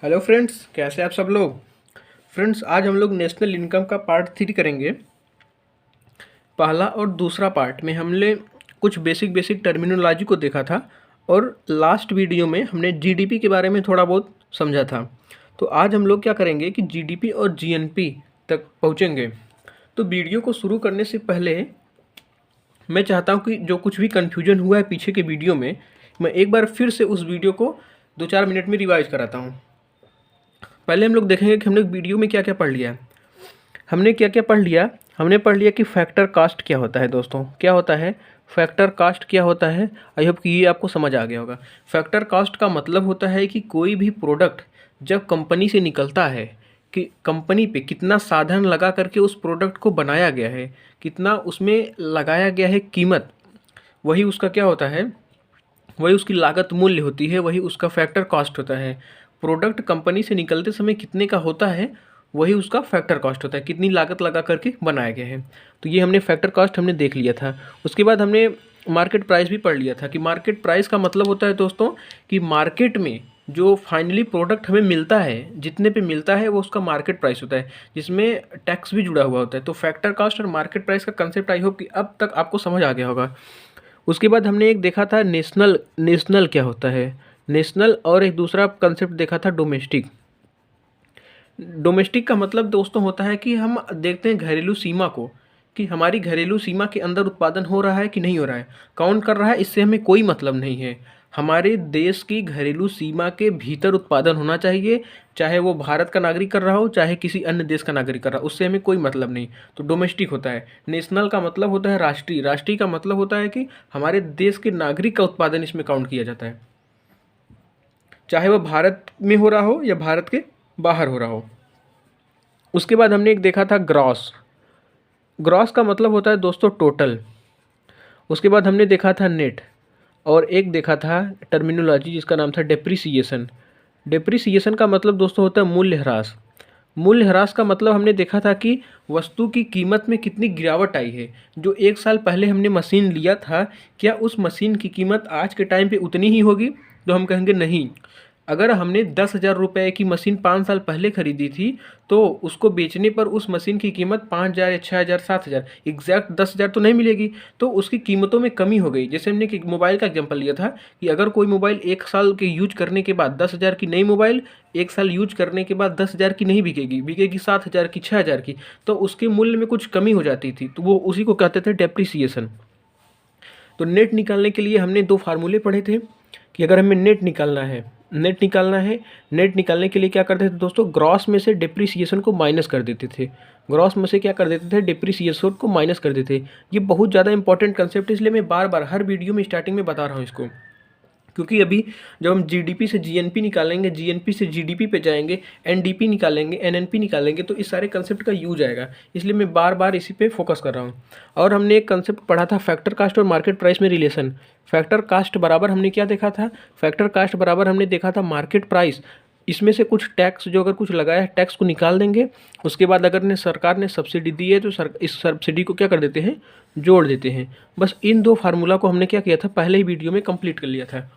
Hello friends, कैसे आप सब लोग। फ्रेंड्स, आज हम लोग नेशनल इनकम का पार्ट 3 करेंगे। पहला और दूसरा पार्ट में हमने कुछ बेसिक टर्मिनोलॉजी को देखा था और लास्ट वीडियो में हमने जीडीपी के बारे में थोड़ा बहुत समझा था। तो आज हम लोग क्या करेंगे कि जीडीपी और जीएनपी तक पहुंचेंगे। तो वीडियो को शुरू करने से पहले मैं चाहता हूं कि जो कुछ भी कन्फ्यूजन हुआ है पीछे के वीडियो में, मैं एक बार फिर से उस वीडियो को 2-4 मिनट में रिवाइज कराता हूँ। पहले हम लोग देखेंगे कि हमने वीडियो में क्या क्या पढ़ लिया है। हमने क्या क्या पढ़ लिया। हमने पढ़ लिया कि फैक्टर कास्ट क्या होता है। दोस्तों, क्या होता है फैक्टर कास्ट, क्या होता है। आई होप कि ये आपको समझ आ गया होगा। फैक्टर कास्ट का मतलब होता है कि कोई भी प्रोडक्ट जब कंपनी से निकलता है कि कंपनी पे कितना साधन लगा करके उस प्रोडक्ट को बनाया गया है, कितना उसमें लगाया गया है कीमत, वही उसका क्या होता है, वही उसकी लागत मूल्य होती है, वही उसका फैक्टर कॉस्ट होता है। प्रोडक्ट कंपनी से निकलते समय कितने का होता है, वही उसका फैक्टर कॉस्ट होता है, कितनी लागत लगा करके बनाया गया है। तो ये हमने फैक्टर कॉस्ट हमने देख लिया था। उसके बाद हमने मार्केट प्राइस भी पढ़ लिया था कि मार्केट प्राइस का मतलब होता है दोस्तों कि मार्केट में जो फाइनली प्रोडक्ट हमें मिलता है, जितने पे मिलता है वो उसका मार्केट प्राइस होता है, जिसमें टैक्स भी जुड़ा हुआ होता है। तो फैक्टर कॉस्ट और मार्केट प्राइस का कंसेप्ट आई होप कि अब तक आपको समझ आ गया होगा। उसके बाद हमने एक देखा था नेशनल। नेशनल क्या होता है, नेशनल। और एक दूसरा कंसेप्ट देखा था डोमेस्टिक। डोमेस्टिक का मतलब दोस्तों होता है कि हम देखते हैं घरेलू सीमा को, कि हमारी घरेलू सीमा के अंदर उत्पादन हो रहा है कि नहीं हो रहा है, कौन कर रहा है, इससे हमें कोई मतलब नहीं है। हमारे देश की घरेलू सीमा के भीतर उत्पादन होना चाहिए, चाहे वो भारत का नागरिक कर रहा हो, चाहे किसी अन्य देश का नागरिक कर रहा हो, उससे हमें कोई मतलब नहीं। तो डोमेस्टिक होता है। नेशनल का मतलब होता है राष्ट्रीय। राष्ट्रीय का मतलब होता है कि हमारे देश के नागरिक का उत्पादन इसमें काउंट किया जाता है, चाहे वह भारत में हो रहा हो या भारत के बाहर हो रहा हो। उसके बाद हमने एक देखा था ग्रॉस। ग्रॉस का मतलब होता है दोस्तों टोटल। उसके बाद हमने देखा था नेट। और एक देखा था टर्मिनोलॉजी जिसका नाम था डेप्रिसिएशन। डेप्रिसिएशन का मतलब दोस्तों होता है मूल्य ह्रास। मूल्य ह्रास का मतलब हमने देखा था कि वस्तु की कीमत में कितनी गिरावट आई है। जो एक साल पहले हमने मशीन लिया था, क्या उस मशीन की कीमत आज के टाइम पे उतनी ही होगी। तो हम कहेंगे नहीं। अगर हमने 10,000 रुपये की मशीन 5 साल पहले खरीदी थी, तो उसको बेचने पर उस मशीन की कीमत 5,000 या 6,000 7,000, एग्जैक्ट 10,000 तो नहीं मिलेगी। तो उसकी कीमतों में कमी हो गई। जैसे हमने एक मोबाइल का एग्जांपल लिया था कि अगर कोई मोबाइल 1 साल के यूज करने के बाद 10,000 की नई मोबाइल 1 साल यूज करने के बाद 10,000 की नहीं बिकेगी, बिकेगी 7,000 की, 6,000 की। तो उसके मूल्य में कुछ कमी हो जाती थी, तो वो उसी को कहते थे डेप्रिसिएशन। तो नेट निकालने के लिए हमने दो फार्मूले पढ़े थे कि अगर हमें नेट निकालना है, नेट निकालना है, नेट निकालने के लिए क्या करते थे दोस्तों, ग्रॉस में से डिप्रिसिएशन को माइनस कर देते थे। ग्रॉस में से क्या कर देते थे, डिप्रिसिएशन को माइनस कर देते थे। ये बहुत ज़्यादा इंपॉर्टेंट कंसेप्ट है, इसलिए मैं बार बार हर वीडियो में स्टार्टिंग में बता रहा हूँ इसको। क्योंकि अभी जब हम जीडीपी से जीएनपी निकालेंगे, जीएनपी से जीडीपी पे जाएंगे, एनडीपी निकालेंगे, एनएनपी निकालेंगे, तो इस सारे कंसेप्ट का यूज आएगा। इसलिए मैं बार बार इसी पे फोकस कर रहा हूँ। और हमने एक कंसेप्ट पढ़ा था फैक्टर कास्ट और मार्केट प्राइस में रिलेशन। फैक्टर कास्ट बराबर हमने क्या देखा था, फैक्टर कास्ट बराबर हमने देखा था मार्केट प्राइस। इसमें से कुछ टैक्स जो अगर कुछ लगाया है, टैक्स को निकाल देंगे। उसके बाद अगर ने सरकार ने सब्सिडी दी है तो इस सब्सिडी को क्या कर देते हैं, जोड़ देते हैं। बस इन दो फार्मूला को हमने क्या किया था, पहले ही वीडियो में कंप्लीट कर लिया था।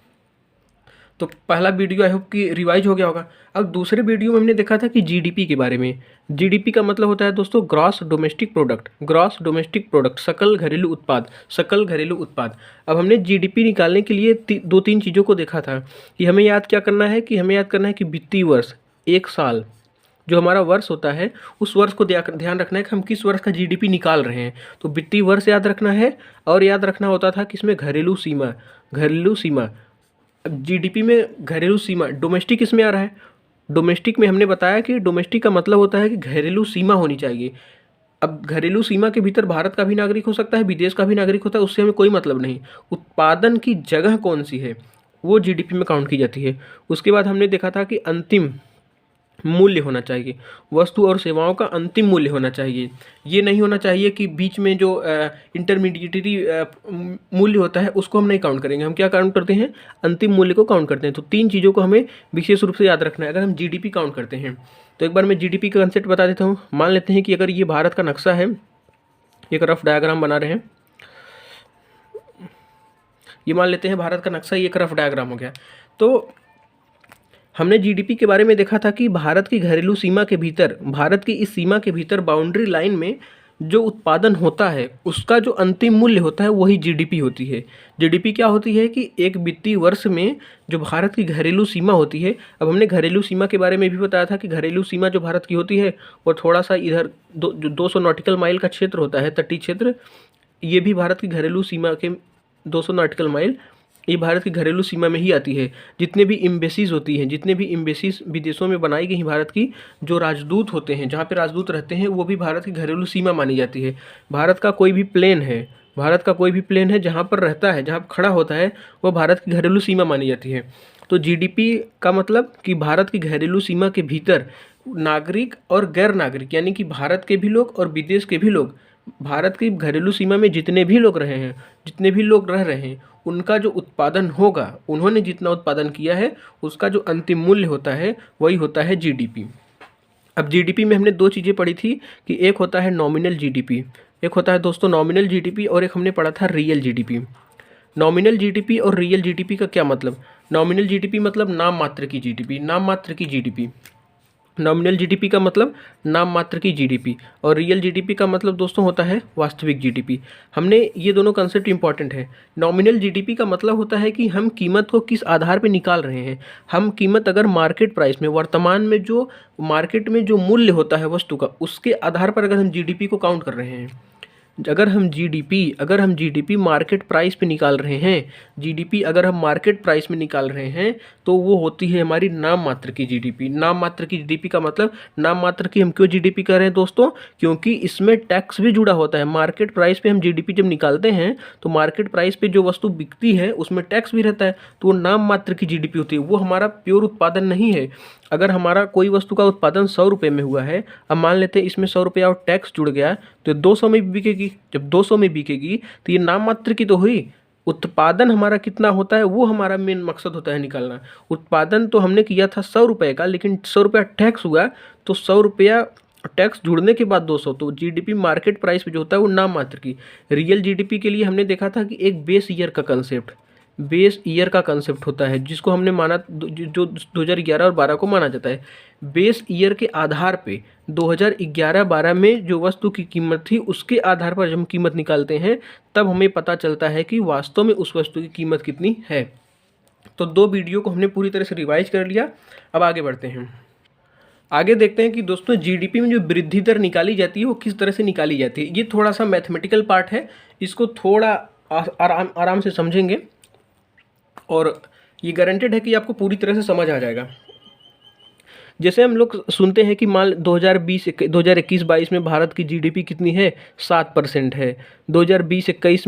तो पहला वीडियो आई होप कि रिवाइज हो गया होगा। अब दूसरे वीडियो में हमने देखा था कि जीडीपी के बारे में। जीडीपी का मतलब होता है दोस्तों gross domestic product. Gross domestic product, सकल घरेलू उत्पाद, सकल घरेलू उत्पाद। अब हमने जीडीपी निकालने के लिए 2-3 चीज़ों को देखा था कि हमें याद क्या करना है, कि हमें याद करना है कि वित्तीय वर्ष, एक साल जो हमारा वर्ष होता है, उस वर्ष को ध्यान रखना है कि हम किस वर्ष का जीडीपी निकाल रहे हैं। तो वित्तीय वर्ष याद रखना है। और याद रखना होता था कि इसमें घरेलू सीमा, घरेलू सीमा। अब जीडीपी में घरेलू सीमा, डोमेस्टिक इसमें आ रहा है। डोमेस्टिक में हमने बताया कि डोमेस्टिक का मतलब होता है कि घरेलू सीमा होनी चाहिए। अब घरेलू सीमा के भीतर भारत का भी नागरिक हो सकता है, विदेश का भी नागरिक होता है, उससे हमें कोई मतलब नहीं। उत्पादन की जगह कौन सी है, वो जीडीपी में काउंट की जाती है। उसके बाद हमने देखा था कि अंतिम मूल्य होना चाहिए, वस्तु और सेवाओं का अंतिम मूल्य होना चाहिए। ये नहीं होना चाहिए कि बीच में जो इंटरमीडिएटरी मूल्य होता है उसको हम नहीं काउंट करेंगे। हम क्या काउंट करते हैं, अंतिम मूल्य को काउंट करते हैं। तो 3 चीज़ों को हमें विशेष रूप से याद रखना है अगर हम जीडीपी काउंट करते हैं। तो एक बार मैं जीडीपी का कंसेप्ट बता देता हूँ। मान लेते हैं कि अगर ये भारत का नक्शा है, एक रफ डायग्राम बना रहे हैं, ये मान लेते हैं भारत का नक्शा, ये एक रफ डायग्राम हो गया। तो हमने जीडीपी के बारे में देखा था कि भारत की घरेलू सीमा के भीतर, भारत की इस सीमा के भीतर बाउंड्री लाइन में जो उत्पादन होता है उसका जो अंतिम मूल्य होता है वही जीडीपी होती है। जीडीपी क्या होती है कि एक वित्तीय वर्ष में जो भारत की घरेलू सीमा होती है, अब हमने घरेलू सीमा के बारे में भी बताया था कि घरेलू सीमा जो भारत की होती है वो थोड़ा सा इधर जो 200 नॉटिकल माइल का क्षेत्र होता है, तटीय क्षेत्र, ये भी भारत की घरेलू सीमा के 200 नॉटिकल माइल, ये भारत की घरेलू सीमा में ही आती है। जितने भी एम्बेसीज होती हैं, जितने भी एम्बेसीज विदेशों में बनाई गई भारत की, जो राजदूत होते हैं, जहाँ पे राजदूत रहते हैं, वो भी भारत की घरेलू सीमा मानी जाती है। भारत का कोई भी प्लेन है, भारत का कोई भी प्लेन है जहाँ पर रहता है, जहाँ खड़ा होता है, वो भारत की घरेलू सीमा मानी जाती है। तो जीडीपी का मतलब कि भारत की घरेलू सीमा के भीतर नागरिक और गैर नागरिक, यानी कि भारत के भी लोग और विदेश के भी लोग, भारत की घरेलू सीमा में जितने भी लोग रहे हैं, जितने भी लोग रह रहे हैं, उनका जो उत्पादन होगा, उन्होंने जितना उत्पादन किया है उसका जो अंतिम मूल्य होता है वही होता है जीडीपी। अब जीडीपी में हमने दो चीज़ें पढ़ी थी कि एक होता है नॉमिनल जीडीपी, एक होता है दोस्तों नॉमिनल जीडीपी, और एक हमने पढ़ा था रियल जीडीपी। नॉमिनल जीडीपी और रियल जीडीपी का क्या मतलब? नॉमिनल जीडीपी मतलब नाम मात्र की जीडीपी, नाम मात्र की जीडीपी। नॉमिनल जीडीपी का मतलब नाम मात्र की जीडीपी, और रियल जीडीपी का मतलब दोस्तों होता है वास्तविक जीडीपी। हमने ये दोनों कंसेप्ट इंपॉर्टेंट है। नॉमिनल जीडीपी का मतलब होता है कि हम कीमत को किस आधार पे निकाल रहे हैं। हम कीमत अगर मार्केट प्राइस में, वर्तमान में जो मार्केट में जो मूल्य होता है वस्तु का, उसके आधार पर अगर हम जीडीपी को काउंट कर रहे हैं। अगर हम जीडीपी मार्केट प्राइस पे निकाल रहे हैं, जीडीपी अगर हम मार्केट प्राइस में निकाल रहे हैं, तो वो होती है हमारी नाम मात्र की जीडीपी। नाम मात्र की जीडीपी का मतलब, नाम मात्र की हम क्यों जीडीपी कह रहे हैं दोस्तों? क्योंकि इसमें टैक्स भी जुड़ा होता है। मार्केट प्राइस पे हम जीडीपी जब निकालते हैं तो मार्केट प्राइस पे जो वस्तु बिकती है उसमें टैक्स भी रहता है, तो वो नाम मात्र की जीडीपी होती है, वो हमारा प्योर उत्पादन नहीं है। अगर हमारा कोई वस्तु का उत्पादन 100 रुपये में हुआ है, अब मान लेते हैं इसमें 100 रुपया और टैक्स जुड़ गया, तो 200 में भी बिकेगी। जब 200 में बिकेगी तो ये नाम मात्र की तो हुई। उत्पादन हमारा कितना होता है वो हमारा मेन मकसद होता है निकालना। उत्पादन तो हमने किया था 100 रुपये का, लेकिन 100 रुपया टैक्स हुआ, तो 100 रुपया टैक्स जुड़ने के बाद 200, तो जीडीपी मार्केट प्राइस पे जो होता है वो नाम मात्र की। रियल जीडीपी के लिए हमने देखा था कि एक बेस ईयर का कंसेप्ट, बेस ईयर का कंसेप्ट होता है, जिसको हमने माना, जो 2011 और 12 को माना जाता है। बेस ईयर के आधार पे 2011-12 में जो वस्तु की कीमत थी उसके आधार पर जब हम कीमत निकालते हैं, तब हमें पता चलता है कि वास्तव में उस वस्तु की कीमत कितनी है। तो दो वीडियो को हमने पूरी तरह से रिवाइज कर लिया। अब आगे बढ़ते हैं, आगे देखते हैं कि दोस्तों जीडीपी में जो वृद्धि दर निकाली जाती है वो किस तरह से निकाली जाती है। ये थोड़ा सा मैथमेटिकल पार्ट है, इसको थोड़ा आराम से समझेंगे और ये गारंटेड है कि आपको पूरी तरह से समझ आ जाएगा। जैसे हम लोग सुनते हैं कि मान 2021-22 में भारत की जीडीपी कितनी है, 7% है। 2020-21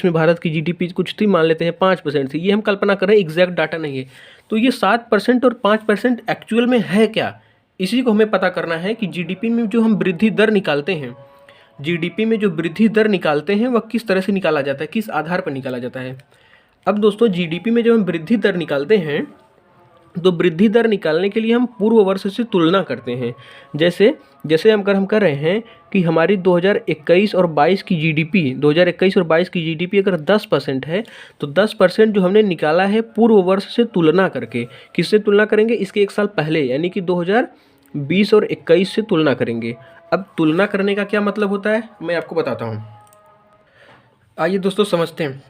में भारत की जीडीपी कुछ थी, मान लेते हैं 5% थी। ये हम कल्पना कर रहे हैं, एग्जैक्ट डाटा नहीं है। तो ये 7% और 5% एक्चुअल में है क्या, इसी को हमें पता करना है कि जीडीपी में जो हम वृद्धि दर निकालते हैं, जीडीपी में जो वृद्धि दर निकालते हैं वह किस तरह से निकाला जाता है, किस आधार पर निकाला जाता है। अब दोस्तों जीडीपी में जब हम वृद्धि दर निकालते हैं, तो वृद्धि दर निकालने के लिए हम पूर्व वर्ष से तुलना करते हैं। जैसे हम कर रहे हैं कि हमारी 2021 और 22 की जीडीपी, 2021 और 22 की जीडीपी अगर 10% है, तो 10% जो हमने निकाला है पूर्व वर्ष से तुलना करके। किससे तुलना करेंगे? इसके एक साल पहले, यानी कि 2020 और 21 से तुलना करेंगे। अब तुलना करने का क्या मतलब होता है, मैं आपको बताता हूँ। आइए दोस्तों समझते हैं।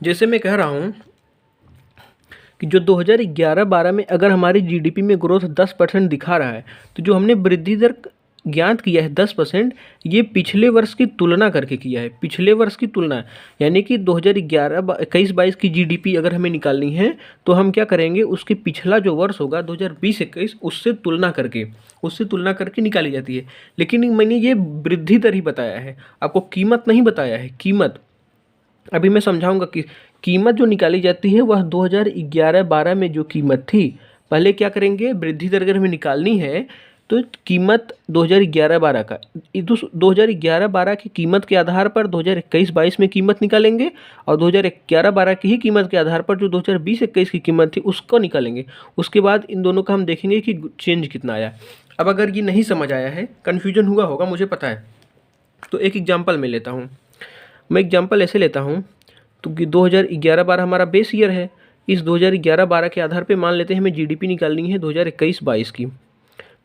जैसे मैं कह रहा हूँ कि जो 2011-12 में अगर हमारी जीडीपी में ग्रोथ 10% दिखा रहा है, तो जो हमने वृद्धि दर ज्ञात किया है 10%, ये पिछले वर्ष की तुलना करके किया है। पिछले वर्ष की तुलना, यानी कि 2021-22 की जीडीपी अगर हमें निकालनी है, तो हम क्या करेंगे, उसके पिछला जो वर्ष होगा 2020-21, उससे तुलना करके निकाली जाती है। लेकिन मैंने ये वृद्धि दर ही बताया है, आपको कीमत नहीं बताया है। कीमत अभी मैं समझाऊंगा कि कीमत जो निकाली जाती है वह 2011-12 में जो कीमत थी, पहले क्या करेंगे, वृद्धि दर अगर हमें निकालनी है तो कीमत 2011-12 का, 2011-12 की कीमत के आधार पर 2021-22 में कीमत निकालेंगे, और 2011-12 की ही कीमत के आधार पर जो 2020-21 की कीमत थी उसको निकालेंगे। उसके बाद इन दोनों का हम देखेंगे कि चेंज कितना आया। अब अगर ये नहीं समझ आया है, कन्फ्यूजन हुआ होगा, मुझे पता है, तो एक एग्जाम्पल मैं लेता हूँ। मैं एग्जाम्पल ऐसे लेता हूँ, तो कि 2011-12 हमारा बेस ईयर है, इस 2011-12 के आधार पे मान लेते हैं हमें जीडीपी निकालनी है 2021-22 की।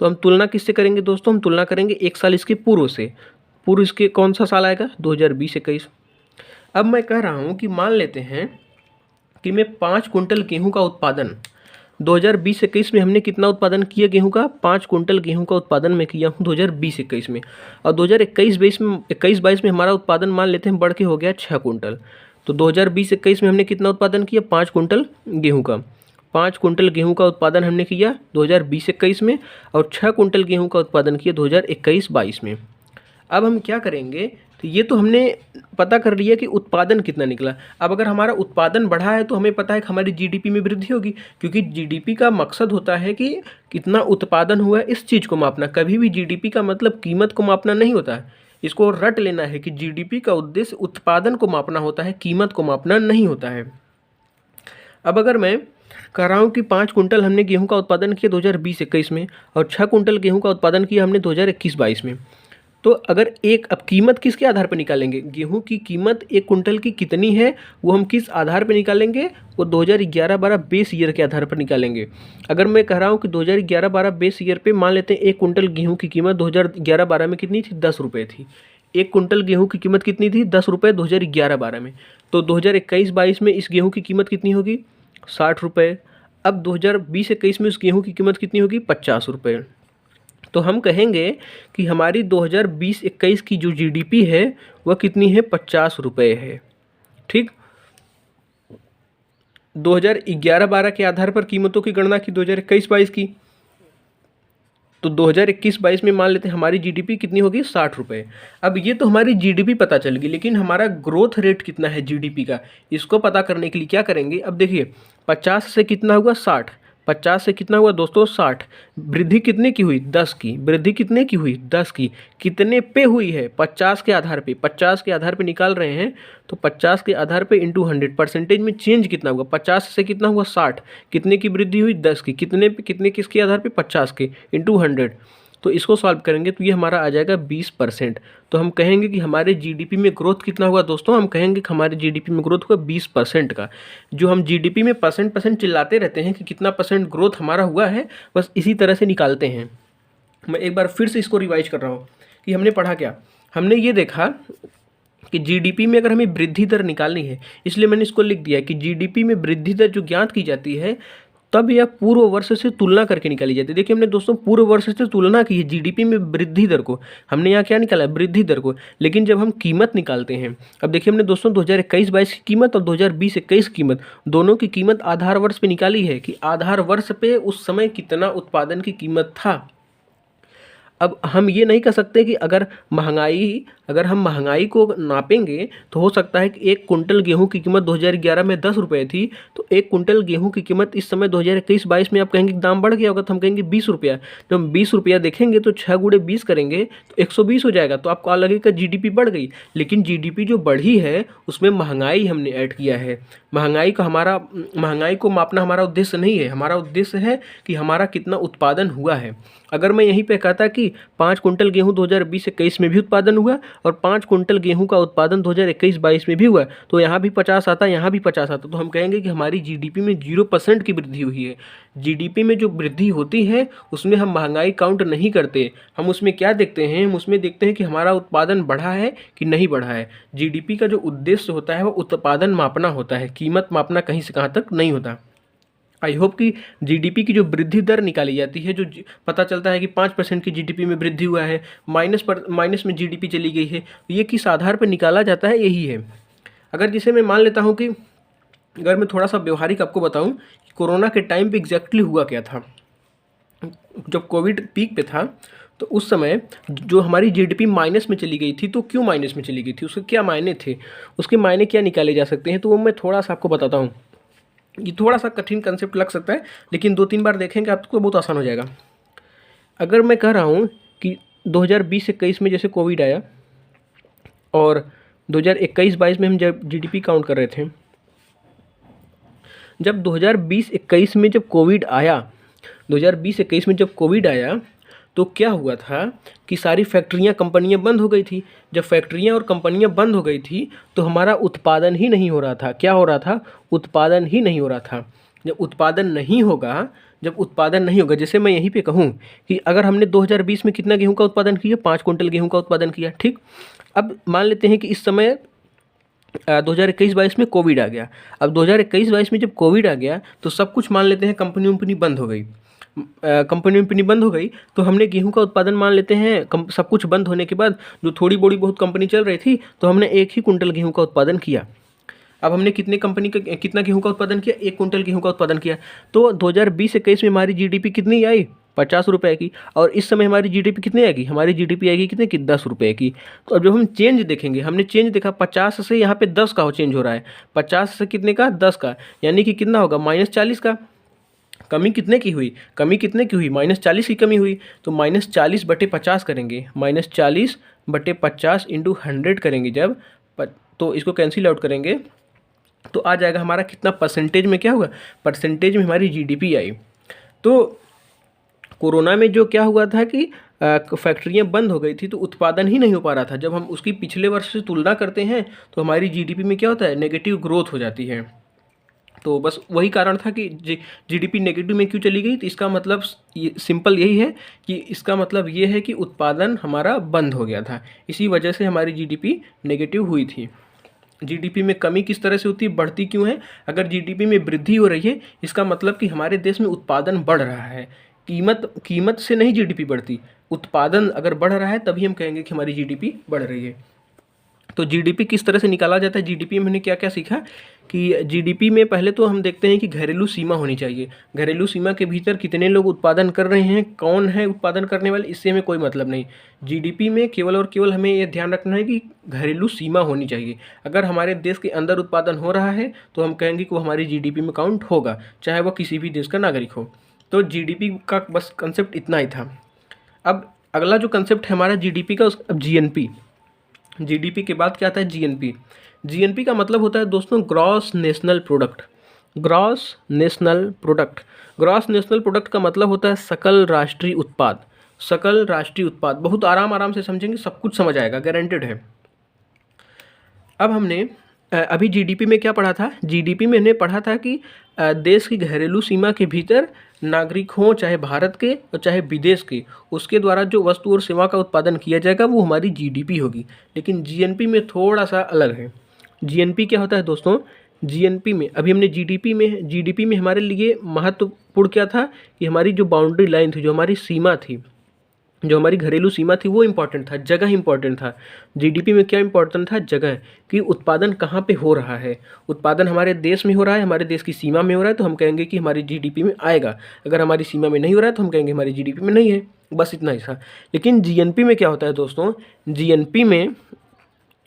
तो हम तुलना किससे करेंगे दोस्तों? हम तुलना करेंगे एक साल इसके पूर्व से। पूर्व इसके कौन सा साल आएगा? 2020-21। अब मैं कह रहा हूँ कि मान लेते हैं कि मैं 5 कुंटल गेहूँ का उत्पादन 2020-21 में हमने कितना उत्पादन किया गेहूं का? 5 कुंटल गेहूं का उत्पादन मैं किया हूं 2020-21 में। और 2021-22 में हमारा उत्पादन मान लेते हैं बढ़ के हो गया 6 कुंटल। तो 2020-21 में हमने कितना उत्पादन किया? 5 कुंटल गेहूं का। 5 कुंटल गेहूं का उत्पादन हमने किया 2020-21 में और 6 कुंटल गेहूं का उत्पादन किया 2021-22 में। अब हम क्या करेंगे? तो ये तो हमने पता कर लिया कि उत्पादन कितना निकला। अब अगर हमारा उत्पादन बढ़ा है तो हमें पता है कि हमारी जीडीपी में वृद्धि होगी, क्योंकि जीडीपी का मकसद होता है कि कितना उत्पादन हुआ है इस चीज़ को मापना। कभी भी जीडीपी का मतलब कीमत को मापना नहीं होता है। इसको रट लेना है कि जीडीपी का उद्देश्य उत्पादन को मापना होता है, कीमत को मापना नहीं होता है। अब अगर मैं कह रहा हूँ कि 5 कुंटल हमने गेहूँ का उत्पादन किया 2020-21 में और 6 कुंटल गेहूँ का उत्पादन किया हमने 2021-22 में, तो अगर अब कीमत किसके आधार पर निकालेंगे? गेहूं की कीमत 1 कुंटल की कितनी है वो हम किस आधार पर निकालेंगे? वो 2011-12 बेस ईयर के आधार पर निकालेंगे। अगर मैं कह रहा हूं कि 2011-12 बेस ईयर पे मान लेते हैं 1 कुंटल गेहूं की कीमत 2011-12 में कितनी थी? 10 रुपये थी। 1 कुंटल गेहूं की कीमत कितनी थी? 10 रुपये 2011-12 में। तो 2021-22 में इस गेहूँ की कीमत कितनी होगी? 60 रुपये। अब 2020-21 में उस गेहूँ की कीमत कितनी होगी? 50 रुपये। तो हम कहेंगे कि हमारी 2020-21 की जो जीडीपी है वह कितनी है? 50 रुपये है। ठीक। 2011-12 के आधार पर कीमतों की गणना की 2021-22 की, तो 2021-22 में मान लेते हैं हमारी जीडीपी कितनी होगी? 60 रुपये। अब ये तो हमारी जीडीपी पता चल गई, लेकिन हमारा ग्रोथ रेट कितना है जीडीपी का, इसको पता करने के लिए क्या करेंगे? अब देखिए 50 से कितना हुआ? 60। 50 से कितना हुआ दोस्तों? 60। वृद्धि कितने की हुई? 10 की। वृद्धि कितने की हुई? 10 की। कितने पे हुई है? 50 के आधार पे। 50 के आधार पे निकाल रहे हैं तो 50 के आधार पे इंटू 100 परसेंटेज में चेंज कितना हुआ? 50 से कितना हुआ? 60। कितने की वृद्धि हुई? 10 की। कितने पे? कितने किसके आधार पे? 50 के इंटू 100। तो इसको सॉल्व करेंगे तो ये हमारा आ जाएगा 20%। तो हम कहेंगे कि हमारे जीडीपी में ग्रोथ कितना हुआ दोस्तों? हम कहेंगे कि हमारे जीडीपी में ग्रोथ हुआ 20% का। जो हम जीडीपी में परसेंट चिल्लाते रहते हैं कि कितना परसेंट ग्रोथ हमारा हुआ है, बस इसी तरह से निकालते हैं। मैं एक बार फिर से इसको रिवाइज कर रहा हूँ कि हमने पढ़ा क्या। हमने ये देखा कि जीडीपी में अगर हमें वृद्धि दर निकालनी है, इसलिए मैंने इसको लिख दिया कि जीडीपी में वृद्धि दर जो ज्ञात की जाती है तब यह पूर्व वर्ष से तुलना करके निकाली जाती है। देखिए हमने दोस्तों पूर्व वर्ष से तुलना की है जीडीपी में वृद्धि दर को, हमने यहाँ क्या निकाला? वृद्धि दर को। लेकिन जब हम कीमत निकालते हैं, अब देखिए हमने दोस्तों 2021-22 की कीमत और 2020-21 कीमत, दोनों की कीमत आधार वर्ष पे निकाली है कि आधार वर्ष पे उस समय कितना उत्पादन की कीमत था। अब हम ये नहीं कह सकते कि अगर हम महंगाई को नापेंगे तो हो सकता है कि 1 कुंटल गेहूं की कीमत 2011 में 10 रुपये थी, तो 1 कुंटल गेहूं की कीमत इस समय 2021-22 में आप कहेंगे कि दाम बढ़ गया होगा, तो हम कहेंगे 20 रुपया। जब हम 20 रुपया देखेंगे तो 6 गुणे 20 करेंगे तो 120 हो जाएगा, तो आपको लगेगा जीडीपी बढ़ गई। लेकिन जीडीपी जो बढ़ी है उसमें महंगाई हमने ऐड किया है। महंगाई को मापना हमारा उद्देश्य नहीं है। हमारा उद्देश्य है कि हमारा कितना उत्पादन हुआ है। अगर मैं यहीं पे कहता कि 5 कुंटल गेहूं 2020-21 में भी उत्पादन हुआ और 5 कुंटल गेहूं का उत्पादन 2021-22 में भी हुआ, तो यहाँ भी 50 आता, यहाँ भी 50 आता, तो हम कहेंगे कि हमारी जीडीपी में 0% की वृद्धि हुई है। जीडीपी में जो वृद्धि होती है उसमें हम महंगाई काउंट नहीं करते। हम उसमें क्या देखते हैं? हम उसमें देखते हैं कि हमारा उत्पादन बढ़ा है कि नहीं बढ़ा है। जीडीपी का जो उद्देश्य होता है वो उत्पादन मापना होता है, कीमत मापना कहीं से कहाँ तक नहीं होता। आई होप कि जीडीपी की जो वृद्धि दर निकाली जाती है, जो पता चलता है कि 5% की जीडीपी में वृद्धि हुआ है, माइनस में जीडीपी चली गई है, तो ये किस आधार पर निकाला जाता है? यही है। अगर जिसे मैं मान लेता हूँ कि अगर मैं थोड़ा सा व्यवहारिक आपको बताऊँ कि कोरोना के टाइम पे एग्जैक्टली हुआ क्या था। जब कोविड पीक पे था तो उस समय जो हमारी जीडीपी माइनस में चली गई थी, तो क्यों माइनस में चली गई थी? उसके क्या मायने थे? उसके मायने क्या निकाले जा सकते हैं? तो वो मैं थोड़ा सा आपको बताता हूँ। ये थोड़ा सा कठिन कंसेप्ट लग सकता है, लेकिन 2-3 बार देखेंगे आपको बहुत आसान हो जाएगा। अगर मैं कह रहा हूँ कि 2020-21 में जैसे कोविड आया और 2021-22 में हम जब जीडीपी काउंट कर रहे थे, जब 2020-21 में जब कोविड आया, 2020-21 में जब कोविड आया तो क्या हुआ था कि सारी फैक्ट्रियाँ कंपनियाँ बंद हो गई थी। जब फैक्ट्रियाँ और कंपनियाँ बंद हो गई थी तो हमारा उत्पादन ही नहीं हो रहा था। क्या हो रहा था? उत्पादन ही नहीं हो रहा था। जब उत्पादन नहीं होगा, जैसे मैं यहीं पे कहूँ कि अगर हमने 2020 में कितना गेहूं का उत्पादन किया, 5 क्विंटल गेहूं का उत्पादन किया, ठीक। अब मान लेते हैं कि इस समय 2021-22 में कोविड आ गया। अब 2021-22 में जब कोविड आ गया तो सब कुछ मान लेते हैं कंपनी वंपनी बंद हो गई। कंपनी वंपनी बंद हो गई तो हमने गेहूं का उत्पादन मान लेते हैं, सब कुछ बंद होने के बाद जो थोड़ी बड़ी बहुत कंपनी चल रही थी तो हमने 1 ही क्विंटल गेहूं का उत्पादन किया। अब हमने कितना गेहूं का उत्पादन किया? 1 क्विंटल गेहूं का उत्पादन किया। तो 2020-21 में हमारी जीडीपी कितनी आई? 50 रुपए की। और इस समय हमारी जीडीपी कितनी आएगी? हमारी जीडीपी आएगी कितने की? 10 रुपए की। तो अब जब हम चेंज देखेंगे, हमने चेंज देखा 50 से यहाँ पे 10 का चेंज हो रहा है। 50 से कितने का? 10 का। यानी कि कितना होगा? -40 का। कमी कितने की हुई? कमी कितने की हुई? -40 की कमी हुई। तो -40/50 करेंगे, -40/50 इंटू 100 करेंगे जब, तो इसको कैंसिल आउट करेंगे तो आ जाएगा हमारा कितना परसेंटेज में, क्या हुआ? परसेंटेज में हमारी जीडीपी आई। तो कोरोना में जो क्या हुआ था कि फैक्ट्रियाँ बंद हो गई थी तो उत्पादन ही नहीं हो पा रहा था। जब हम उसकी पिछले वर्ष से तुलना करते हैं तो हमारी जीडीपी में क्या होता है? नेगेटिव ग्रोथ हो जाती है। तो बस वही कारण था कि जीडीपी नेगेटिव में क्यों चली गई। तो इसका मतलब सिंपल यही है कि इसका मतलब ये है कि उत्पादन हमारा बंद हो गया था, इसी वजह से हमारी जीडीपी नेगेटिव हुई थी। जीडीपी में कमी किस तरह से होती है, बढ़ती क्यों है? अगर जीडीपी में वृद्धि हो रही है इसका मतलब कि हमारे देश में उत्पादन बढ़ रहा है। कीमत से नहीं जीडीपी बढ़ती, उत्पादन अगर बढ़ रहा है तभी हम कहेंगे कि हमारी जीडीपी बढ़ रही है। तो जीडीपी किस तरह से निकाला जाता है? जीडीपी में हमने क्या क्या सीखा कि जीडीपी में पहले तो हम देखते हैं कि घरेलू सीमा होनी चाहिए। घरेलू सीमा के भीतर कितने लोग उत्पादन कर रहे हैं, कौन है उत्पादन करने वाले, इससे हमें कोई मतलब नहीं। जीडीपी में केवल और केवल हमें यह ध्यान रखना है कि घरेलू सीमा होनी चाहिए। अगर हमारे देश के अंदर उत्पादन हो रहा है तो हम कहेंगे कि वो हमारी जीडीपी में काउंट होगा, चाहे वह किसी भी देश का नागरिक हो। तो जीडीपी का बस कंसेप्ट इतना ही था। अब अगला जो कंसेप्ट है हमारा जीडीपी का, अब जीएनपी। जीडीपी के बाद क्या आता है? जीएनपी। जीएनपी का मतलब होता है दोस्तों gross national product. Gross national product. Gross national product का मतलब होता है सकल राष्ट्रीय उत्पाद। सकल राष्ट्रीय उत्पाद। बहुत आराम से समझेंगे, सब कुछ समझ आएगा, गारंटेड है। अब हमने अभी जीडीपी में क्या पढ़ा था? जीडीपी में हमने पढ़ा था कि देश की घरेलू सीमा के भीतर नागरिक हों, चाहे भारत के और चाहे विदेश के, उसके द्वारा जो वस्तु और सेवा का उत्पादन किया जाएगा वो हमारी जीडीपी होगी। लेकिन जीएनपी में थोड़ा सा अलग है। जीएनपी क्या होता है दोस्तों? जीएनपी में अभी हमने जीडीपी में हमारे लिए महत्वपूर्ण क्या था कि हमारी जो बाउंड्री लाइन थी, जो हमारी सीमा थी, जो हमारी घरेलू सीमा थी वो इम्पॉर्टेंट था, जगह इम्पॉर्टेंट था। जीडीपी में क्या इम्पॉर्टेंट था? जगह, कि उत्पादन कहाँ पे हो रहा है। उत्पादन हमारे देश में हो रहा है, हमारे देश की सीमा में हो रहा है तो हम कहेंगे कि हमारी जीडीपी में आएगा। अगर हमारी सीमा में नहीं हो रहा है तो हम कहेंगे हमारी जीडीपी में नहीं है। बस इतना ही था। लेकिन जीएनपी में क्या होता है दोस्तों?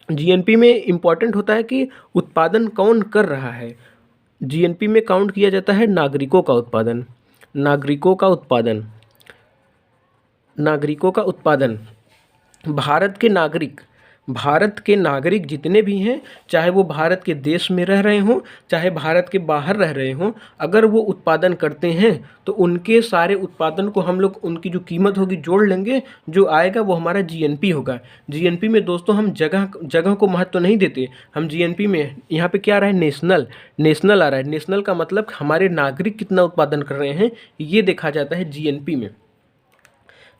जीएनपी में इम्पॉर्टेंट होता है कि उत्पादन कौन कर रहा है। जीएनपी में काउंट किया जाता है नागरिकों का उत्पादन। नागरिकों का उत्पादन। नागरिकों का उत्पादन। भारत के नागरिक जितने भी हैं, चाहे वो भारत के देश में रह रहे हों, चाहे भारत के बाहर रह रहे हों, अगर वो उत्पादन करते हैं तो उनके सारे उत्पादन को हम लोग, उनकी जो कीमत होगी जोड़ लेंगे, जो आएगा वो हमारा जीएनपी होगा। जीएनपी में दोस्तों हम जगह को महत्व नहीं देते। हम जीएनपी में यहाँ पे क्या आ रहा है? नेशनल आ रहा है। नेशनल का मतलब हमारे नागरिक कितना उत्पादन कर रहे हैं, ये देखा जाता है जीएनपी में।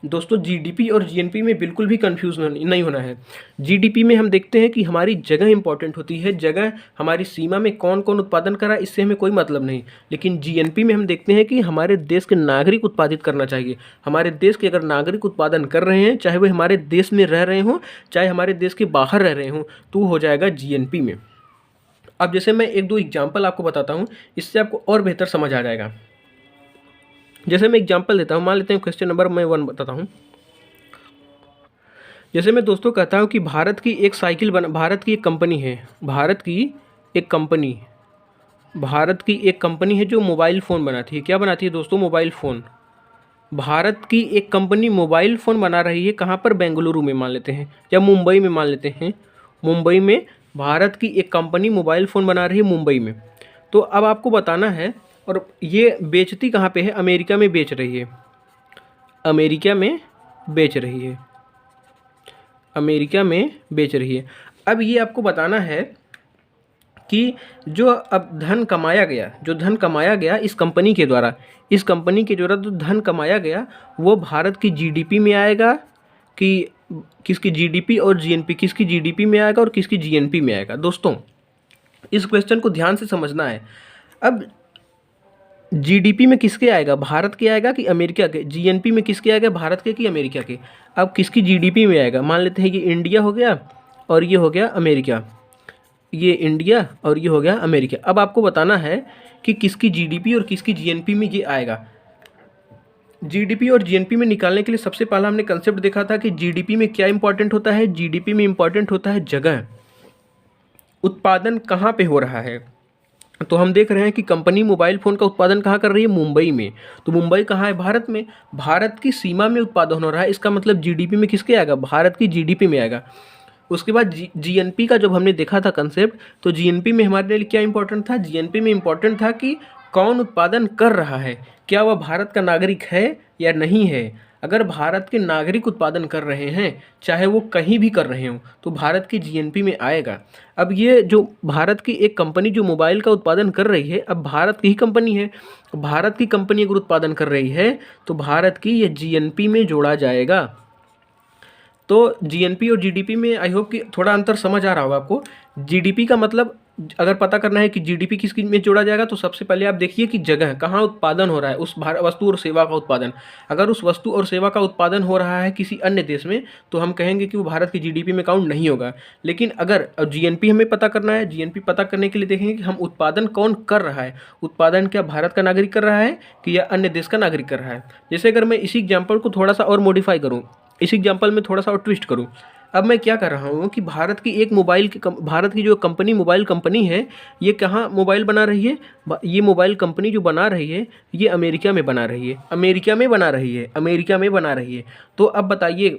दोस्तों जीडीपी और जीएनपी में बिल्कुल भी कंफ्यूज नहीं होना है। जीडीपी में हम देखते हैं कि हमारी जगह इंपॉर्टेंट होती है, जगह, हमारी सीमा में कौन कौन उत्पादन करा, इससे हमें कोई मतलब नहीं। लेकिन जीएनपी में हम देखते हैं कि हमारे देश के नागरिक उत्पादित करना चाहिए। हमारे देश के अगर नागरिक उत्पादन कर रहे हैं, चाहे वे हमारे देश में रह रहे हों, चाहे हमारे देश के बाहर रह रहे हों, तो हो जाएगा जीएनपी में। अब जैसे मैं 1-2 एग्जाम्पल आपको बताता हूँ, इससे आपको और बेहतर समझ आ जाएगा। जैसे मैं एग्जांपल देता हूँ, मान लेते हैं क्वेश्चन नंबर मैं 1 बताता हूँ। जैसे मैं दोस्तों कहता हूँ कि भारत की एक कंपनी है, भारत की एक कंपनी है जो मोबाइल फ़ोन बनाती है। क्या बनाती है दोस्तों? Mobile phone. भारत की एक कंपनी मोबाइल फ़ोन बना रही है, कहाँ पर? बेंगलुरु में मान लेते हैं, या मुंबई में मान लेते हैं। मुंबई में भारत की एक कंपनी मोबाइल फ़ोन बना रही है मुंबई में। तो अब आपको बताना है, और ये बेचती कहाँ पे है? अमेरिका में बेच रही है। अमेरिका में बेच रही है, अमेरिका में बेच रही है। अब ये आपको बताना है कि जो अब धन कमाया गया, जो धन कमाया गया इस कंपनी के द्वारा, इस कंपनी के द्वारा जो धन कमाया गया वो भारत की जीडीपी में आएगा कि किसकी जीडीपी और जीएनपी, किसकी जीडीपी में आएगा और किसकी जीएनपी में आएगा। दोस्तों इस क्वेश्चन को ध्यान से समझना है। अब जीडीपी में किसके आएगा, भारत के आएगा कि अमेरिका के? जीएनपी में किसके आएगा, भारत के कि अमेरिका के? अब किसकी जीडीपी में आएगा? मान लेते हैं ये इंडिया हो गया और ये हो गया अमेरिका, ये इंडिया और ये हो गया अमेरिका। अब आपको बताना है कि किसकी जीडीपी और किसकी जीएनपी में ये आएगा। जीडीपी और जीएनपी में निकालने के लिए सबसे पहला हमने कंसेप्ट देखा था कि जीडीपी में क्या इंपॉर्टेंट होता है, जीडीपी में इंपॉर्टेंट होता है जगह, उत्पादन कहाँ पे हो रहा है। तो हम देख रहे हैं कि कंपनी मोबाइल फ़ोन का उत्पादन कहाँ कर रही है, मुंबई में। तो मुंबई कहाँ है, भारत में, भारत की सीमा में उत्पादन हो रहा है। इसका मतलब जीडीपी में किसके आएगा, भारत की जीडीपी में आएगा। उसके बाद जीएनपी का जब हमने देखा था कंसेप्ट, तो जीएनपी में हमारे लिए क्या इंपॉर्टेंट था, जीएनपी में इंपॉर्टेंट था कि कौन उत्पादन कर रहा है, क्या वह भारत का नागरिक है या नहीं है। अगर भारत के नागरिक उत्पादन कर रहे हैं, चाहे वो कहीं भी कर रहे हों, तो भारत की जीएनपी में आएगा। अब ये जो भारत की एक कंपनी जो मोबाइल का उत्पादन कर रही है, अब भारत की ही कंपनी है, भारत की कंपनी अगर उत्पादन कर रही है तो भारत की ये जीएनपी में जोड़ा जाएगा। तो जीएनपी और जीडीपी में आई होप कि थोड़ा अंतर समझ आ रहा होगा आपको। जीडीपी का मतलब अगर पता करना है कि जीडीपी किसकी में जोड़ा जाएगा, तो सबसे पहले आप देखिए कि जगह कहाँ उत्पादन हो रहा है, उस वस्तु और सेवा का उत्पादन। अगर उस वस्तु और सेवा का उत्पादन हो रहा है किसी अन्य देश में, तो हम कहेंगे कि वो भारत की जीडीपी में काउंट नहीं होगा। लेकिन अगर जीएनपी हमें पता करना है, जीएनपी पता करने के लिए देखेंगे कि हम उत्पादन कौन कर रहा है, उत्पादन क्या भारत का नागरिक कर रहा है कि या अन्य देश का नागरिक कर रहा है। जैसे अगर मैं इसी एग्जाम्पल को थोड़ा सा और मॉडिफाई करूँ, इस एग्जाम्पल में थोड़ा सा और ट्विस्ट करूँ। अब मैं क्या कर रहा हूँ कि भारत की एक भारत की जो कंपनी मोबाइल कंपनी है, ये कहाँ मोबाइल बना रही है, ये मोबाइल कंपनी जो बना रही है ये अमेरिका में बना रही है, अमेरिका में बना रही है, अमेरिका में बना रही है। तो अब बताइए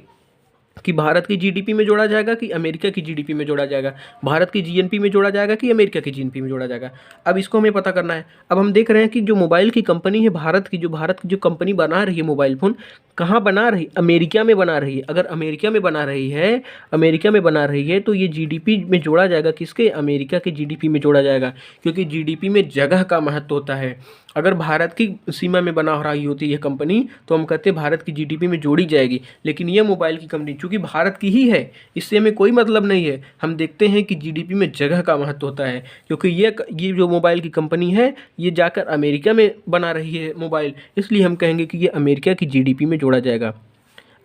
कि भारत की जीडीपी में जोड़ा जाएगा कि अमेरिका की जीडीपी में जोड़ा जाएगा, भारत की जीएनपी में जोड़ा जाएगा कि अमेरिका की जीएनपी में जोड़ा जाएगा। अब इसको हमें पता करना है। अब हम देख रहे हैं कि जो मोबाइल की कंपनी है भारत की जो कंपनी बना रही है मोबाइल फ़ोन, कहाँ बना रही, अमेरिका में बना रही है। अगर अमेरिका में बना रही है, अमेरिका में बना रही है तो ये जीडीपी में जोड़ा जाएगा किसके, अमेरिका के जीडीपी में जोड़ा जाएगा, क्योंकि जीडीपी में जगह का महत्व होता है। अगर भारत की सीमा में बना रही होती है कंपनी, तो हम कहते हैं भारत की जीडीपी में जोड़ी जाएगी। लेकिन ये मोबाइल की कंपनी चूँकि भारत की ही है, इससे हमें कोई मतलब नहीं है। हम देखते हैं कि जीडीपी में जगह का महत्व होता है, क्योंकि ये जो मोबाइल की कंपनी है ये जाकर अमेरिका में बना रही है मोबाइल, इसलिए हम कहेंगे कि ये अमेरिका की जीडीपी में जोड़ा जाएगा।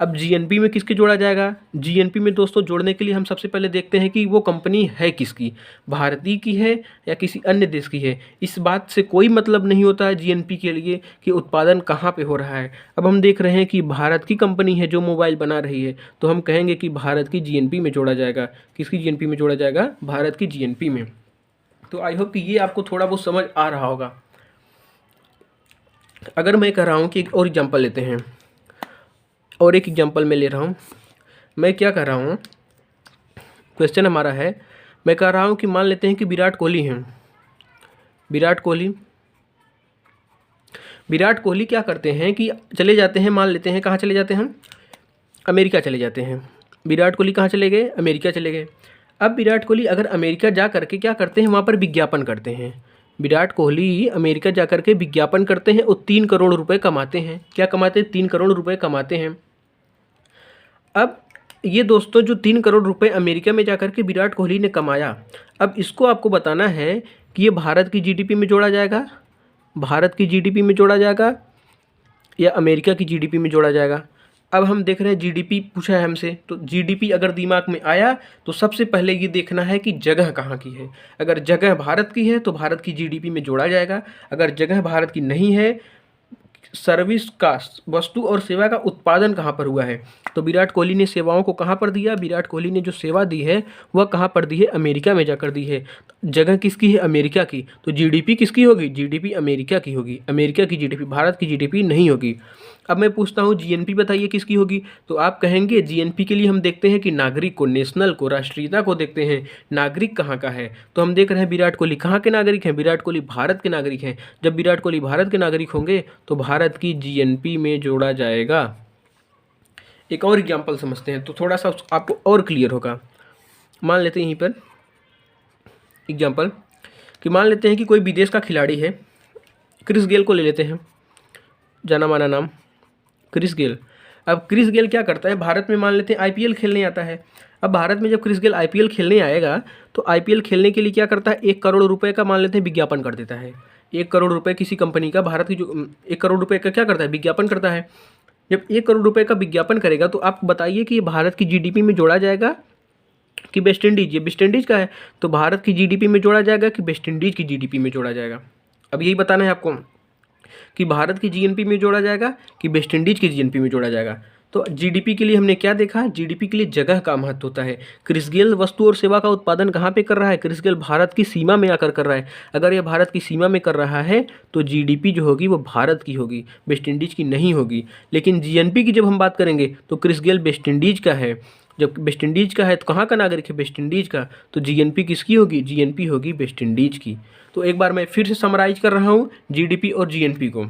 अब जीएनपी में किसके जोड़ा जाएगा, जीएनपी में दोस्तों जोड़ने के लिए हम सबसे पहले देखते हैं कि वो कंपनी है किसकी, भारतीय की है या किसी अन्य देश की है। इस बात से कोई मतलब नहीं होता है जीएनपी के लिए कि उत्पादन कहाँ पे हो रहा है। अब हम देख रहे हैं कि भारत की कंपनी है जो मोबाइल बना रही है, तो हम कहेंगे कि भारत की जीएनपी में जोड़ा जाएगा। किसकी जीएनपी में जोड़ा जाएगा, भारत की जीएनपी में। तो आई होप कि ये आपको थोड़ा बहुत समझ आ रहा होगा। अगर मैं कह रहा हूँ कि एक और एग्जाम्पल लेते हैं, और एक एग्जांपल मैं ले रहा हूँ। मैं क्या कर रहा हूँ, क्वेश्चन हमारा है, मैं कह रहा हूँ कि मान लेते हैं कि विराट कोहली हैं, विराट कोहली क्या करते हैं कि चले जाते हैं, मान लेते हैं कहाँ चले जाते हैं हम, अमेरिका चले जाते हैं। विराट कोहली कहाँ चले गए, अमेरिका चले गए। अब विराट कोहली अगर अमेरिका जा करके क्या करते हैं, वहाँ पर विज्ञापन करते हैं। विराट कोहली अमेरिका जा करके विज्ञापन करते हैं और 3 करोड़ रुपए कमाते हैं। क्या कमाते हैं, 3 करोड़ रुपए कमाते हैं। अब ये दोस्तों जो 3 करोड़ रुपए अमेरिका में जाकर के विराट कोहली ने कमाया, अब इसको आपको बताना है कि ये भारत की जीडीपी में जोड़ा जाएगा, भारत की जीडीपी में जोड़ा जाएगा या अमेरिका की जीडीपी में जोड़ा जाएगा। अब हम देख रहे हैं जीडीपी पूछा है हमसे, तो जीडीपी अगर दिमाग में आया तो सबसे पहले ये देखना है कि जगह कहाँ की है। अगर जगह भारत की है तो भारत की जीडीपी में जोड़ा जाएगा। अगर जगह भारत की नहीं है, सर्विस का, वस्तु और सेवा का उत्पादन कहाँ पर हुआ है, तो विराट कोहली ने सेवाओं को कहाँ पर दिया, विराट कोहली ने जो सेवा दी है वह कहाँ पर दी है, अमेरिका में जाकर दी है। जगह किसकी है, अमेरिका की, तो जीडीपी किसकी होगी, जीडीपी अमेरिका की होगी, अमेरिका की जीडीपी, भारत की जीडीपी नहीं होगी। अब मैं पूछता हूँ जीएनपी बताइए किसकी होगी, तो आप कहेंगे जीएनपी के लिए हम देखते हैं कि नागरिक को, नेशनल को, राष्ट्रीयता को देखते हैं, नागरिक कहाँ का है। तो हम देख रहे हैं विराट कोहली कहाँ के नागरिक हैं, विराट कोहली भारत के नागरिक हैं। जब विराट कोहली भारत के नागरिक होंगे तो भारत की जीएनपी में जोड़ा जाएगा। एक और एग्जाम्पल समझते हैं तो थोड़ा सा आपको और क्लियर होगा। मान लेते हैं यहीं पर एग्जाम्पल कि मान लेते हैं कि कोई विदेश का खिलाड़ी है, क्रिस गेल को ले लेते हैं, जाना माना नाम क्रिस गेल। अब क्रिस गेल क्या करता है, भारत में मान लेते हैं आईपीएल खेलने आता है। अब भारत में जब क्रिस गेल आईपीएल खेलने आएगा तो आईपीएल खेलने के लिए क्या करता है, 1 करोड़ रुपए का मान लेते हैं विज्ञापन कर देता है। 1 करोड़ रुपए किसी कंपनी का, भारत की जो 1 करोड़ रुपए का क्या करता है, विज्ञापन करता है। जब 1 करोड़ रुपए का विज्ञापन करेगा तो आप बताइए कि ये भारत की जीडीपी में जोड़ा जाएगा कि वेस्ट इंडीज, ये वेस्ट इंडीज का है तो भारत की जीडीपी में जोड़ा जाएगा कि वेस्ट इंडीज की जीडीपी में जोड़ा जाएगा। अब यही बताना है आपको कि भारत की जीएनपी में जोड़ा जाएगा कि वेस्ट इंडीज की जीएनपी में जोड़ा जाएगा। तो जीडीपी के लिए हमने क्या देखा, जीडीपी के लिए जगह का महत्व होता है। क्रिस गेल वस्तु और सेवा का उत्पादन कहाँ पे कर रहा है, क्रिस गेल भारत की सीमा में आकर कर रहा है। अगर ये भारत की सीमा में कर रहा है तो जीडीपी जो होगी वो भारत की होगी, वेस्ट इंडीज की नहीं होगी। लेकिन जीएनपी की जब हम बात करेंगे तो क्रिस गेल वेस्ट इंडीज का है। जब वेस्ट इंडीज का है तो कहाँ का नागरिक है, वेस्ट इंडीज का, तो जीएनपी किसकी होगी, जीएनपी होगी वेस्ट इंडीज की। तो एक बार मैं फिर से समराइज कर रहा हूँ जीडीपी और जीएनपी को।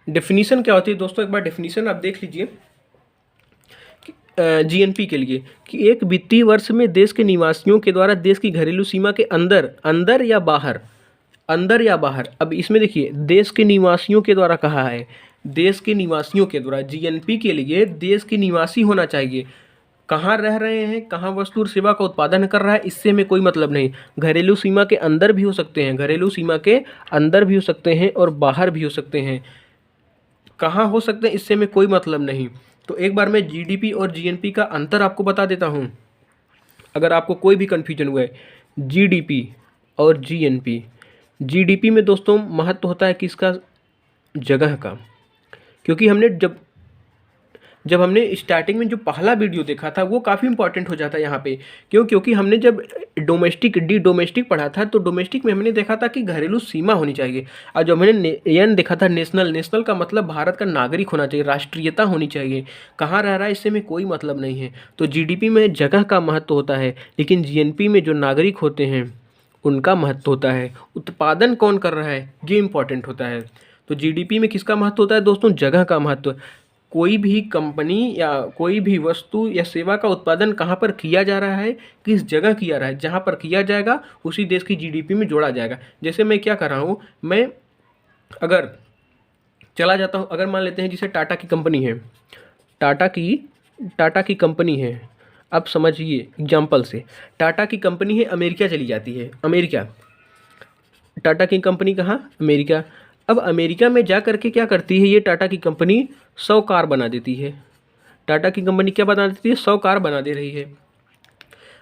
डेफिनीशन क्या होती है दोस्तों, एक बार डेफिनीशन आप देख लीजिए जीएनपी के लिए कि एक वित्तीय वर्ष में देश के निवासियों के द्वारा देश की घरेलू सीमा के अंदर, अंदर या बाहर, अंदर या बाहर। अब इसमें देखिए देश के निवासियों के द्वारा कहा है, देश के निवासियों के द्वारा। जीएनपी के लिए देश के निवासी होना चाहिए, कहाँ रह रहे हैं, कहाँ वस्तु और सेवा का उत्पादन कर रहा है, इससे में कोई मतलब नहीं। घरेलू सीमा के अंदर भी हो सकते हैं, घरेलू सीमा के अंदर भी हो सकते हैं और बाहर भी हो सकते हैं, कहाँ हो सकते हैं इससे में कोई मतलब नहीं। तो एक बार मैं जीडीपी और जीएनपी का अंतर आपको बता देता हूँ, अगर आपको कोई भी कन्फ्यूजन हुआ है। जीडीपी और जीएनपी, जीडीपी में दोस्तों महत्व होता है किसका, जगह का। क्योंकि हमने जब हमने स्टार्टिंग में जो पहला वीडियो देखा था वो काफ़ी इंपॉर्टेंट हो जाता है यहाँ पे। क्योंकि हमने जब डोमेस्टिक पढ़ा था तो डोमेस्टिक में हमने देखा था कि घरेलू सीमा होनी चाहिए, और जब मैंने एन देखा था नेशनल का मतलब भारत का नागरिक होना चाहिए, राष्ट्रीयता होनी चाहिए। कहाँ रह रहा है इससे में कोई मतलब नहीं है। तो जीडीपी में जगह का महत्व होता है, लेकिन जीएनपी में जो नागरिक होते हैं उनका महत्व होता है। उत्पादन कौन कर रहा है ये इंपॉर्टेंट होता है। तो जीडीपी में किसका महत्व होता है दोस्तों, जगह का महत्व। कोई भी कंपनी या कोई भी वस्तु या सेवा का उत्पादन कहाँ पर किया जा रहा है, किस जगह किया रहा है, जहाँ पर किया जाएगा उसी देश की जीडीपी में जोड़ा जाएगा। जैसे मैं क्या कर रहा हूँ, मैं अगर चला जाता हूँ, अगर मान लेते हैं जैसे टाटा की कंपनी है, टाटा की कंपनी है। अब समझिए एग्जाम्पल से, टाटा की कंपनी है, अमेरिका चली जाती है, अमेरिका, टाटा की कंपनी कहाँ, अमेरिका। अब अमेरिका में जा करके क्या करती है ये टाटा की कंपनी, 100 कार बना देती है। टाटा की कंपनी क्या बना देती है, 100 कार बना दे रही है।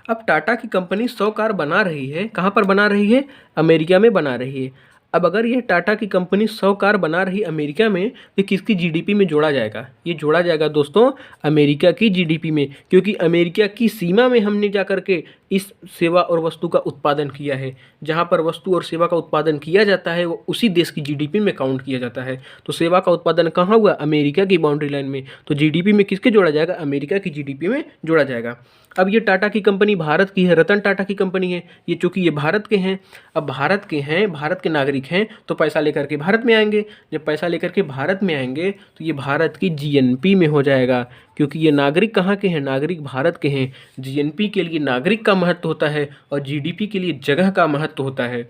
अब टाटा की कंपनी 100 कार बना रही है, कहाँ पर बना रही है, अमेरिका में बना रही है। अब अगर ये टाटा की कंपनी 100 कार बना रही अमेरिका में तो किसकी जीडीपी में जोड़ा जाएगा, ये जोड़ा जाएगा दोस्तों अमेरिका की जीडीपी में। क्योंकि अमेरिका की सीमा में हमने जा कर के इस सेवा और वस्तु का उत्पादन किया है। जहाँ पर वस्तु और सेवा का उत्पादन किया जाता है वो उसी देश की जीडीपी में काउंट किया जाता है। तो सेवा का उत्पादन कहाँ हुआ, अमेरिका की बाउंड्री लाइन में। तो जीडीपी में किसके जोड़ा जाएगा, अमेरिका की जीडीपी में जोड़ा जाएगा। अब ये टाटा की कंपनी भारत की है, रतन टाटा की कंपनी है ये, चूँकि ये भारत के हैं। अब भारत के हैं, भारत के नागरिक हैं, तो पैसा लेकर के भारत में आएंगे। जब पैसा लेकर के भारत में आएंगे तो ये भारत की जीएनपी में हो जाएगा, क्योंकि ये नागरिक कहाँ के हैं, नागरिक भारत के हैं। जीएनपी के लिए नागरिक का महत्व होता है और जीडीपी के लिए जगह का महत्व होता है।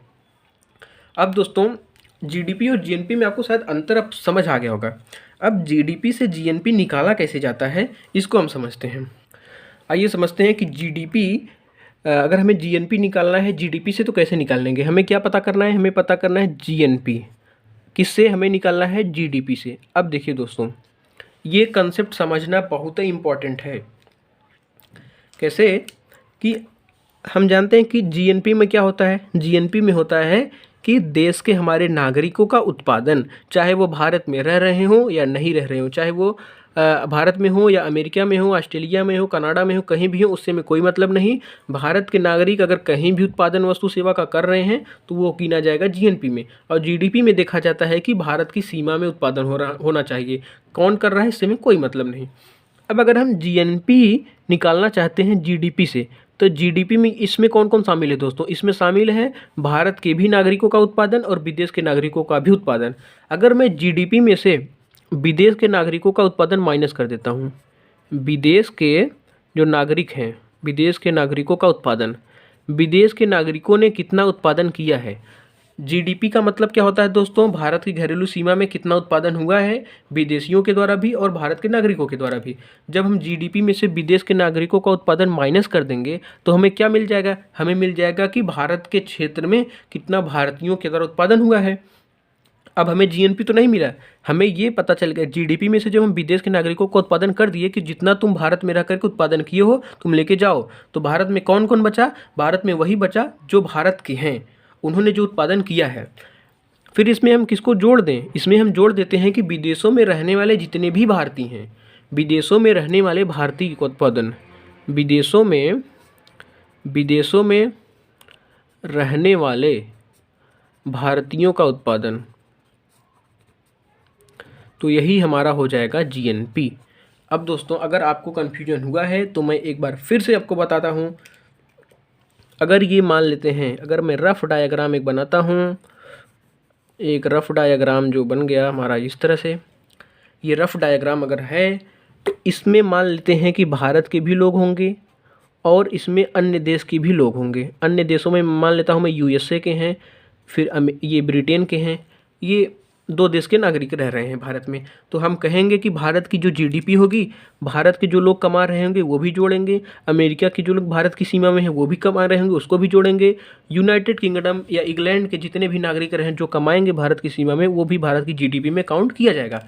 अब दोस्तों जीडीपी और जीएनपी में आपको शायद अंतर अब समझ आ गया होगा। अब जीडीपी से जीएनपी निकाला कैसे जाता है इसको हम समझते हैं। आइए समझते हैं कि जीडीपी, अगर हमें जीएनपी निकालना है जीडीपी से तो कैसे निकाल लेंगे। हमें क्या पता करना है, हमें पता करना है जीएनपी। किससे हमें निकालना है, जीडीपी से। अब देखिए दोस्तों ये कंसेप्ट समझना बहुत ही इम्पॉर्टेंट है। कैसे कि हम जानते हैं कि जीएनपी में क्या होता है, जीएनपी में होता है कि देश के हमारे नागरिकों का उत्पादन, चाहे वो भारत में रह रहे हों या नहीं रह रहे हों, चाहे वो भारत में हो या अमेरिका में हो, ऑस्ट्रेलिया में हो, कनाडा में हो, कहीं भी हो, उससे में कोई मतलब नहीं। भारत के नागरिक अगर कहीं भी उत्पादन वस्तु सेवा का कर रहे हैं तो वो गिना जाएगा जीएनपी में। और जीडीपी में देखा जाता है कि भारत की सीमा में उत्पादन होना चाहिए, कौन कर रहा है इससे में कोई मतलब नहीं। अब अगर हम जीएनपी निकालना चाहते हैं जीडीपी से तो जीडीपी में इसमें कौन कौन शामिल है दोस्तों, इसमें शामिल है भारत के भी नागरिकों का उत्पादन और विदेश के नागरिकों का भी उत्पादन। अगर मैं जीडीपी में से विदेश के नागरिकों का उत्पादन माइनस कर देता हूँ, विदेश के जो नागरिक हैं, विदेश के नागरिकों का उत्पादन, विदेश के नागरिकों ने कितना उत्पादन किया है। जीडीपी का मतलब क्या होता है दोस्तों, भारत की घरेलू सीमा में कितना उत्पादन हुआ है विदेशियों के द्वारा भी और भारत के नागरिकों के द्वारा भी। जब हम जीडीपी में से विदेश के नागरिकों का उत्पादन माइनस कर देंगे तो हमें क्या मिल जाएगा, हमें मिल जाएगा कि भारत के क्षेत्र में कितना भारतीयों के द्वारा उत्पादन हुआ है। अब हमें जीएनपी तो नहीं मिला, हमें ये पता चल गया जीडीपी में से जब हम विदेश के नागरिकों को उत्पादन कर दिए कि जितना तुम भारत में रह करके उत्पादन किए हो तुम लेके जाओ, तो भारत में कौन कौन बचा, भारत में वही बचा जो भारत के हैं, उन्होंने जो उत्पादन किया है। फिर इसमें हम किसको जोड़ दें, इसमें हम जोड़ देते हैं कि विदेशों में रहने वाले जितने भी भारतीय हैं, विदेशों में रहने वाले भारतीय का उत्पादन, विदेशों में रहने वाले भारतीयों का उत्पादन, तो यही हमारा हो जाएगा जीएनपी। अब दोस्तों अगर आपको कन्फ्यूजन हुआ है तो मैं एक बार फिर से आपको बताता हूँ। अगर ये मान लेते हैं, अगर मैं रफ़ डायग्राम एक बनाता हूँ, एक रफ़ डायग्राम जो बन गया हमारा इस तरह से, ये रफ़ डायग्राम अगर है तो इसमें मान लेते हैं कि भारत के भी लोग होंगे और इसमें अन्य देश के भी लोग होंगे। अन्य देशों में मान लेता हूँ मैं यूएसए के हैं, फिर ये ब्रिटेन के हैं, ये 2 देश के नागरिक रह रहे हैं भारत में। तो हम कहेंगे कि भारत की जो जीडीपी होगी, भारत के जो लोग कमा रहे होंगे वो भी जोड़ेंगे, अमेरिका के जो लोग भारत की सीमा में हैं वो भी कमा रहे होंगे उसको भी जोड़ेंगे, यूनाइटेड किंगडम या इंग्लैंड के जितने भी नागरिक रहें जो कमाएंगे भारत की सीमा में वो भी भारत की जीडीपी में काउंट किया जाएगा।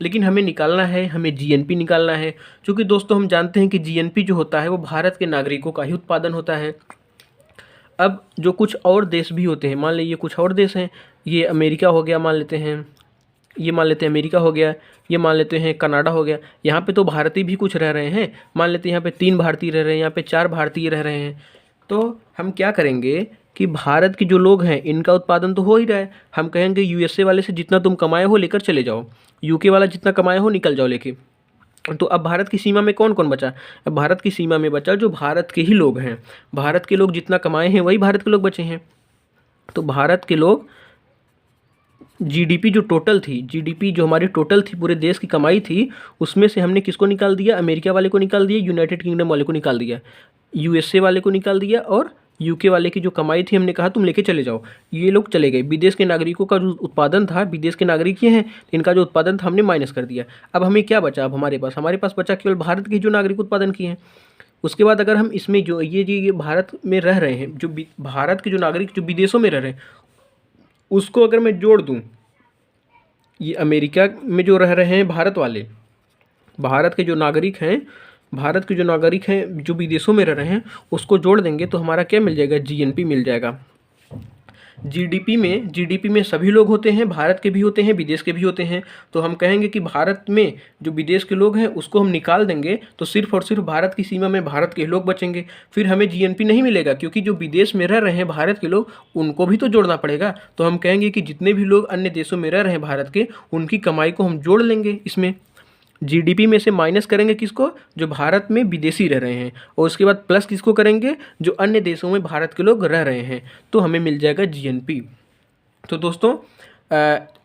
लेकिन हमें निकालना है, हमें जीएनपी निकालना है, क्योंकि दोस्तों हम जानते हैं कि जीएनपी जो होता है वो भारत के नागरिकों का ही उत्पादन होता है। अब जो कुछ और देश भी होते हैं, मान लीजिए कुछ और देश हैं, ये अमेरिका हो गया, मान लेते हैं ये, मान लेते हैं अमेरिका हो गया, ये मान लेते हैं कनाडा हो गया, यहाँ पे तो भारतीय भी कुछ रह रहे हैं, मान लेते हैं यहाँ पे 3 भारतीय रह रहे हैं, यहाँ पे 4 भारतीय रह रहे हैं। तो हम क्या करेंगे कि भारत के जो लोग हैं इनका उत्पादन तो हो ही रहा है, हम कहेंगे यूएसए वाले से जितना तुम कमाए हो लेकर चले जाओ, यूके वाला जितना कमाए हो निकल जाओ लेके। तो अब भारत की सीमा में कौन कौन बचा, अब भारत की सीमा में बचा जो भारत के ही लोग हैं, भारत के लोग जितना कमाए हैं वही भारत के लोग बचे हैं। तो भारत के लोग जीडीपी जो टोटल थी, जीडीपी जो हमारी टोटल थी पूरे देश की कमाई थी, उसमें से हमने किसको निकाल दिया, अमेरिका वाले को निकाल दिया, यूनाइटेड किंगडम वाले को निकाल दिया, यूएसए वाले को निकाल दिया और यूके वाले की जो कमाई थी हमने कहा तुम लेके चले जाओ, ये लोग चले गए। विदेश के नागरिकों का जो उत्पादन था, विदेश के नागरिक ये हैं, इनका जो उत्पादन था हमने माइनस कर दिया। अब हमें क्या बचा, अब हमारे पास बचा केवल भारत के जो नागरिक उत्पादन किए हैं। उसके बाद अगर हम इसमें जो ये भारत में रह रहे हैं, जो भारत के जो नागरिक जो विदेशों में रह रहे हैं उसको अगर मैं जोड़ दूँ, ये अमेरिका में जो रह रहे हैं भारत वाले, भारत के जो नागरिक हैं, भारत के जो नागरिक हैं जो विदेशों में रह रहे हैं उसको जोड़ देंगे तो हमारा क्या मिल जाएगा, जीएनपी मिल जाएगा। जीडीपी में सभी लोग होते हैं, भारत के भी होते हैं, विदेश के भी होते हैं। तो हम कहेंगे कि भारत में जो विदेश के लोग हैं उसको हम निकाल देंगे तो सिर्फ और सिर्फ भारत की सीमा में भारत के लोग बचेंगे। फिर हमें जीएनपी नहीं मिलेगा क्योंकि जो विदेश में रह रहे हैं भारत के लोग उनको भी तो जोड़ना पड़ेगा। तो हम कहेंगे कि जितने भी लोग अन्य देशों में रह रहे हैं भारत के, उनकी कमाई को हम जोड़ लेंगे इसमें। जीडीपी में से माइनस करेंगे किसको, जो भारत में विदेशी रह रहे हैं, और उसके बाद प्लस किसको करेंगे, जो अन्य देशों में भारत के लोग रह रहे हैं, तो हमें मिल जाएगा जीएनपी। तो दोस्तों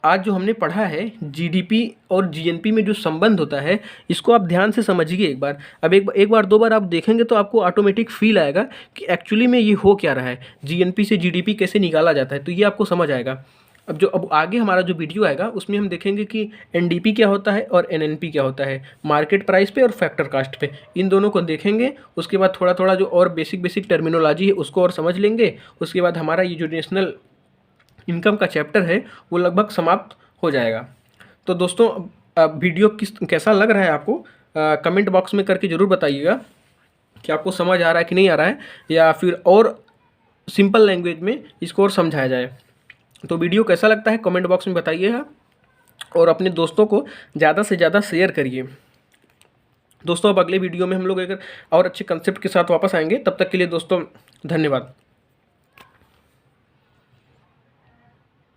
आज जो हमने पढ़ा है जीडीपी और जीएनपी में जो संबंध होता है इसको आप ध्यान से समझिए एक बार। अब एक बार 2 बार आप देखेंगे तो आपको ऑटोमेटिक फील आएगा कि एक्चुअली में ये हो क्या रहा है, जीएनपी से जीडीपी कैसे निकाला जाता है, तो ये आपको समझ आएगा। अब आगे हमारा जो वीडियो आएगा उसमें हम देखेंगे कि एनडीपी क्या होता है और एनएनपी क्या होता है, मार्केट प्राइस पे और फैक्टर कास्ट पे, इन दोनों को देखेंगे। उसके बाद थोड़ा थोड़ा जो और बेसिक टर्मिनोलॉजी है उसको और समझ लेंगे। उसके बाद हमारा ये जो नेशनल इनकम का चैप्टर है वो लगभग समाप्त हो जाएगा। तो दोस्तों वीडियो कैसा लग रहा है आपको, कमेंट बॉक्स में करके ज़रूर बताइएगा कि आपको समझ आ रहा है कि नहीं आ रहा है, या फिर और सिंपल लैंग्वेज में इसको और समझाया जाए। तो वीडियो कैसा लगता है कमेंट बॉक्स में बताइएगा और अपने दोस्तों को ज़्यादा से ज़्यादा शेयर करिए। दोस्तों अब अगले वीडियो में हम लोग एक और अच्छे कंसेप्ट के साथ वापस आएंगे। तब तक के लिए दोस्तों धन्यवाद।